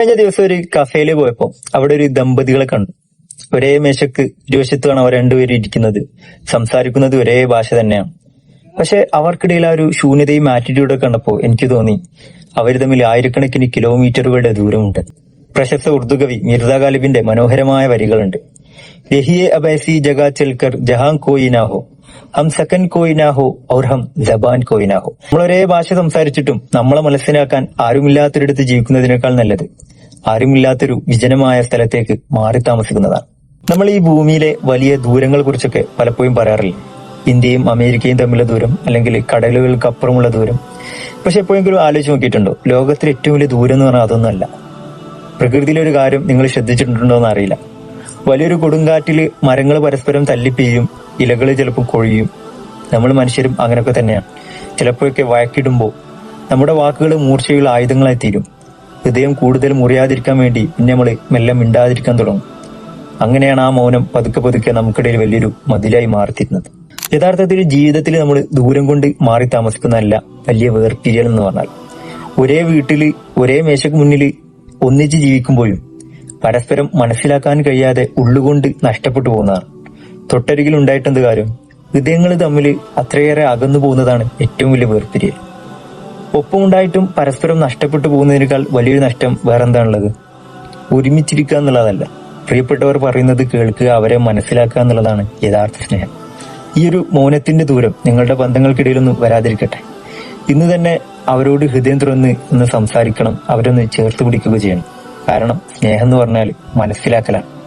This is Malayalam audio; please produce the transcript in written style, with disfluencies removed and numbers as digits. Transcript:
കഴിഞ്ഞ ദിവസം ഒരു കഫേയിൽ പോയപ്പോ അവിടെ ഒരു ദമ്പതികളെ കണ്ടു. ഒരേ മേശക്ക് ഇരുവശത്താണ് അവർ രണ്ടുപേരും ഇരിക്കുന്നത്. സംസാരിക്കുന്നത് ഒരേ ഭാഷ തന്നെയാണ്. പക്ഷെ അവർക്കിടയിൽ ആ ഒരു ശൂന്യതയും ആറ്റിറ്റ്യൂഡൊക്കെ കണ്ടപ്പോ എനിക്ക് തോന്നി അവർ തമ്മിൽ ആയിരക്കണക്കിന് കിലോമീറ്ററുകളുടെ ദൂരമുണ്ട്. പ്രശസ്ത ഉറുദു കവി മിർസ ഗാലിബിന്റെ മനോഹരമായ വരികളുണ്ട്. യഹിയെ അബൈസി ജഗാ ചൽക്കർ ജഹാൻ കോയി നാ ഹോ, ഹം സക്കൻ കോയി നാ ഹോ ഔർ ഹം ജബാൻ കോയി നാ ഹോ. നമ്മൾ ഒരേ ഭാഷ സംസാരിച്ചിട്ടും നമ്മളെ മനസ്സിലാക്കാൻ ആരുമില്ലാത്തൊരിടത്ത് ജീവിക്കുന്നതിനേക്കാൾ നല്ലത് ആരുമില്ലാത്തൊരു വിജനമായ സ്ഥലത്തേക്ക് മാറി താമസിക്കുന്നതാണ്. നമ്മൾ ഈ ഭൂമിയിലെ വലിയ ദൂരങ്ങളെ കുറിച്ചൊക്കെ പലപ്പോഴും പറയാറില്ല. ഇന്ത്യയും അമേരിക്കയും തമ്മിലുള്ള ദൂരം, അല്ലെങ്കിൽ കടലുകൾക്ക് അപ്പുറമുള്ള ദൂരം. പക്ഷെ എപ്പോഴെങ്കിലും ആലോചിച്ച് നോക്കിയിട്ടുണ്ടോ, ലോകത്തിലെ ഏറ്റവും വലിയ ദൂരം എന്ന് പറഞ്ഞാൽ അതൊന്നുമല്ല. പ്രകൃതിയിലെ ഒരു കാര്യം നിങ്ങൾ ശ്രദ്ധിച്ചിട്ടുണ്ടോ എന്ന് അറിയില്ല. വലിയൊരു കൊടുങ്കാറ്റില് മരങ്ങൾ പരസ്പരം തല്ലിപ്പിയും, ഇലകൾ ചിലപ്പോൾ കൊഴിയും. നമ്മൾ മനുഷ്യരും അങ്ങനെയൊക്കെ തന്നെയാണ്. ചിലപ്പോഴൊക്കെ വഴക്കിടുമ്പോൾ നമ്മുടെ വാക്കുകൾ മൂർച്ചയുള്ള ആയുധങ്ങളായി തീരും. ഹൃദയം കൂടുതൽ മുറിയാതിരിക്കാൻ വേണ്ടി പിന്നെ നമ്മൾ മെല്ലെ മിണ്ടാതിരിക്കാൻ തുടങ്ങും. അങ്ങനെയാണ് ആ മൗനം പതുക്കെ പതുക്കെ നമുക്കിടയിൽ വലിയൊരു മതിലായി മാറിത്തീരുന്നത്. യഥാർത്ഥത്തിൽ ജീവിതത്തിൽ നമ്മൾ ദൂരം കൊണ്ട് മാറി താമസിക്കുന്നതല്ല വലിയ വേർപിരിയൽ എന്ന് പറഞ്ഞാൽ. ഒരേ വീട്ടില് ഒരേ മേശക്ക് മുന്നിൽ ഒന്നിച്ച് ജീവിക്കുമ്പോഴും പരസ്പരം മനസ്സിലാക്കാൻ കഴിയാതെ ഉള്ളുകൊണ്ട് നഷ്ടപ്പെട്ടു പോകുന്നതാണ്. തൊട്ടരികിൽ ഉണ്ടായിട്ടെന്ത് കാര്യം? ഹൃദയങ്ങൾ തമ്മിൽ അത്രയേറെ അകന്നു പോകുന്നതാണ് ഏറ്റവും വലിയ വേർപിരിയൽ. ഒപ്പമുണ്ടായിട്ടും പരസ്പരം നഷ്ടപ്പെട്ടു പോകുന്നതിനേക്കാൾ വലിയൊരു നഷ്ടം വേറെന്താണുള്ളത്? ഒരുമിച്ചിരിക്കുക എന്നുള്ളതല്ല, പ്രിയപ്പെട്ടവർ പറയുന്നത് കേൾക്കുക, അവരെ മനസ്സിലാക്കുക എന്നുള്ളതാണ് യഥാർത്ഥ സ്നേഹം. ഈ ഒരു മൗനത്തിന്റെ ദൂരം നിങ്ങളുടെ ബന്ധങ്ങൾക്കിടയിലൊന്നും വരാതിരിക്കട്ടെ. ഇന്ന് തന്നെ അവരോട് ഹൃദയം തുറന്ന് ഒന്ന് സംസാരിക്കണം, അവരൊന്ന് ചേർത്ത് പിടിക്കുക ചെയ്യണം. കാരണം സ്നേഹം എന്ന് പറഞ്ഞാൽ മനസ്സിലാക്കലാണ്.